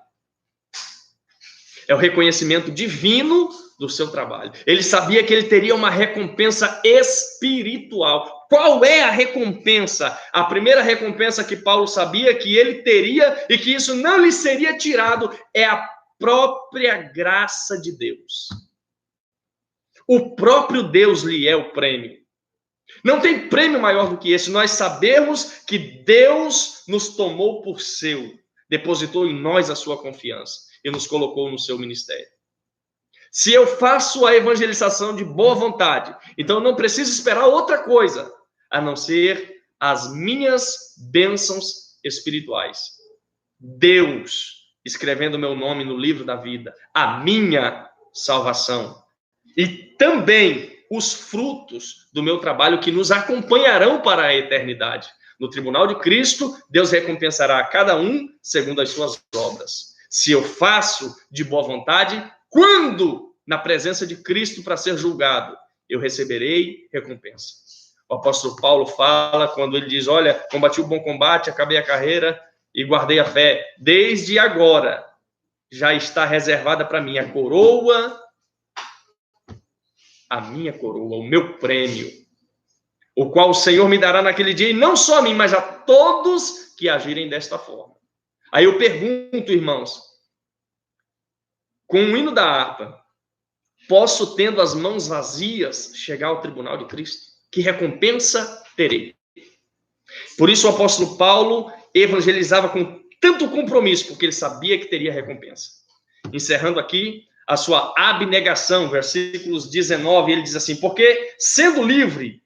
É o reconhecimento divino do seu trabalho. Ele sabia que ele teria uma recompensa espiritual. Qual é a recompensa? A primeira recompensa que Paulo sabia que ele teria e que isso não lhe seria tirado é a própria graça de Deus. O próprio Deus lhe é o prêmio. Não tem prêmio maior do que esse. Nós sabemos que Deus nos tomou por seu, depositou em nós a sua confiança e nos colocou no seu ministério. Se eu faço a evangelização de boa vontade, então eu não preciso esperar outra coisa, a não ser as minhas bênçãos espirituais. Deus escrevendo meu nome no livro da vida, a minha salvação. E também os frutos do meu trabalho que nos acompanharão para a eternidade. No tribunal de Cristo, Deus recompensará a cada um segundo as suas obras. Se eu faço de boa vontade, quando na presença de Cristo para ser julgado, eu receberei recompensa. O apóstolo Paulo fala quando ele diz, olha, combati o bom combate, acabei a carreira e guardei a fé. Desde agora já está reservada para mim a coroa, o meu prêmio, o qual o Senhor me dará naquele dia, e não só a mim, mas a todos que agirem desta forma. Aí eu pergunto, irmãos, com o hino da harpa, posso, tendo as mãos vazias, chegar ao tribunal de Cristo? Que recompensa terei? Por isso o apóstolo Paulo evangelizava com tanto compromisso, porque ele sabia que teria recompensa. Encerrando aqui a sua abnegação, versículos 19, ele diz assim, porque, sendo livre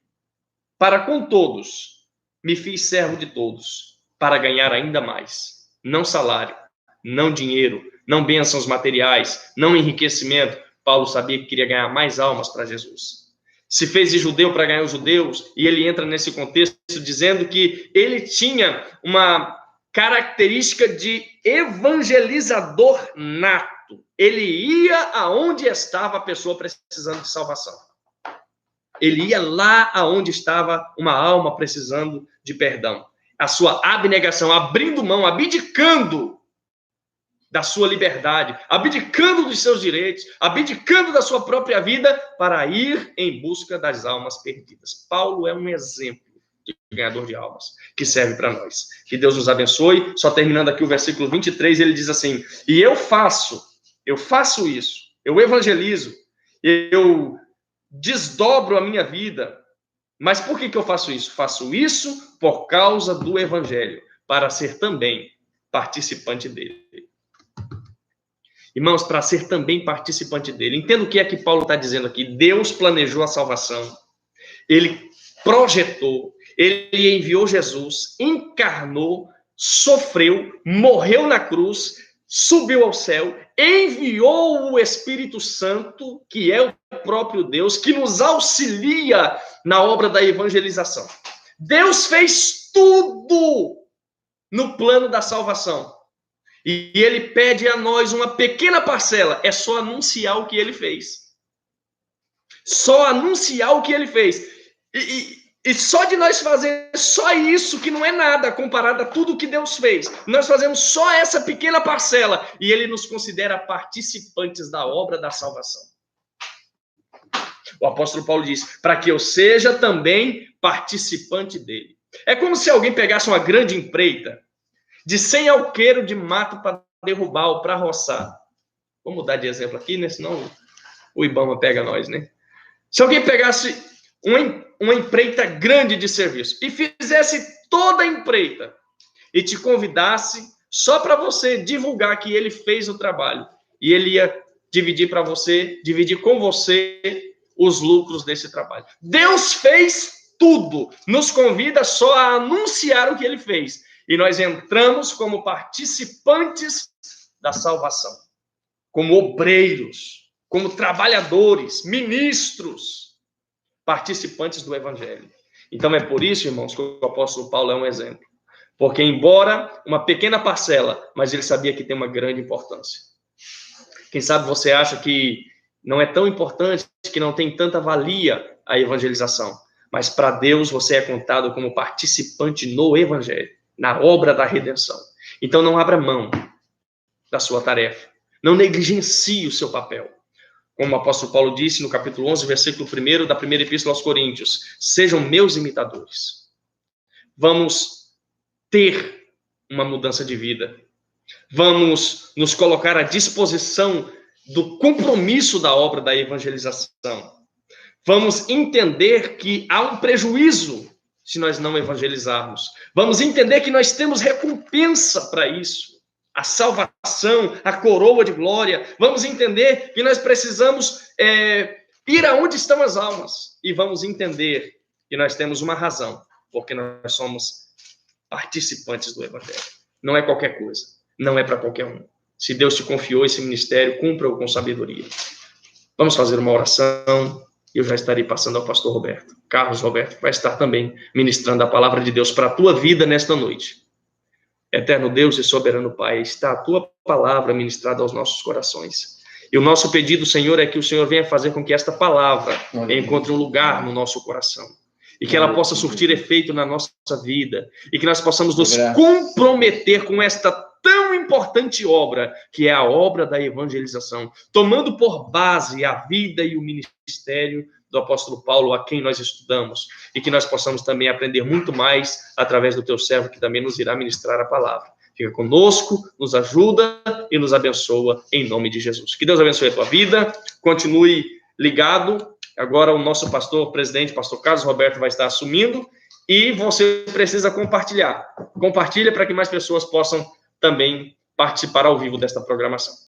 para com todos, me fiz servo de todos, para ganhar ainda mais. Não salário, não dinheiro, não bênçãos materiais, não enriquecimento. Paulo sabia que queria ganhar mais almas para Jesus. Se fez de judeu para ganhar os judeus, e ele entra nesse contexto dizendo que ele tinha uma característica de evangelizador nato. Ele ia aonde estava a pessoa precisando de salvação. Ele ia lá aonde estava uma alma precisando de perdão. A sua abnegação, abrindo mão, abdicando da sua liberdade, abdicando dos seus direitos, abdicando da sua própria vida para ir em busca das almas perdidas. Paulo é um exemplo de ganhador de almas que serve para nós. Que Deus nos abençoe. Só terminando aqui o versículo 23, ele diz assim, e eu faço isso, eu evangelizo, eu desdobro a minha vida. Mas por que eu faço isso? Faço isso por causa do evangelho, para ser também participante dele. Irmãos, para ser também participante dele. Entenda o que é que Paulo está dizendo aqui. Deus planejou a salvação. Ele projetou. Ele enviou Jesus, encarnou, sofreu, morreu na cruz, subiu ao céu, enviou o Espírito Santo, que é o próprio Deus, que nos auxilia na obra da evangelização. Deus fez tudo no plano da salvação. E ele pede a nós uma pequena parcela. É só anunciar o que ele fez. Só anunciar o que ele fez. E só de nós fazer só isso, que não é nada comparado a tudo que Deus fez. Nós fazemos só essa pequena parcela. E ele nos considera participantes da obra da salvação. O apóstolo Paulo diz, para que eu seja também participante dele. É como se alguém pegasse uma grande empreita de 100 alqueires de mato para derrubar ou para roçar. Vou mudar de exemplo aqui, né? Senão o Ibama pega nós, né? Se alguém pegasse uma empreita grande de serviço e fizesse toda a empreita e te convidasse só para você divulgar que ele fez o trabalho e ele ia dividir com você os lucros desse trabalho. Deus fez tudo. Nos convida só a anunciar o que ele fez. E nós entramos como participantes da salvação, como obreiros, como trabalhadores, ministros, participantes do evangelho. Então é por isso, irmãos, que o apóstolo Paulo é um exemplo. Porque embora uma pequena parcela, mas ele sabia que tem uma grande importância. Quem sabe você acha que não é tão importante, que não tem tanta valia a evangelização. Mas para Deus você é contado como participante no evangelho, na obra da redenção. Então não abra mão da sua tarefa. Não negligencie o seu papel. Como o apóstolo Paulo disse no capítulo 11, versículo 1 da primeira epístola aos Coríntios. Sejam meus imitadores. Vamos ter uma mudança de vida. Vamos nos colocar à disposição do compromisso da obra da evangelização. Vamos entender que há um prejuízo se nós não evangelizarmos. Vamos entender que nós temos recompensa para isso. A salvação, a coroa de glória. Vamos entender que nós precisamos ir aonde estão as almas. E vamos entender que nós temos uma razão, porque nós somos participantes do evangelho. Não é qualquer coisa. Não é para qualquer um. Se Deus te confiou esse ministério, cumpra-o com sabedoria. Vamos fazer uma oração. Eu já estarei passando ao pastor Roberto. Carlos Roberto vai estar também ministrando a palavra de Deus para a tua vida nesta noite. Eterno Deus e soberano Pai, está a tua palavra ministrada aos nossos corações. E o nosso pedido, Senhor, é que o Senhor venha fazer com que esta palavra encontre um lugar no nosso coração. E que ela possa surtir efeito na nossa vida. E que nós possamos nos comprometer com esta tão importante obra, que é a obra da evangelização, tomando por base a vida e o ministério do apóstolo Paulo, a quem nós estudamos, e que nós possamos também aprender muito mais através do teu servo, que também nos irá ministrar a palavra. Fica conosco, nos ajuda e nos abençoa, em nome de Jesus. Que Deus abençoe a tua vida, continue ligado. Agora o nosso pastor, presidente, pastor Carlos Roberto, vai estar assumindo, e você precisa compartilhar. Compartilha para que mais pessoas possam também participar ao vivo desta programação.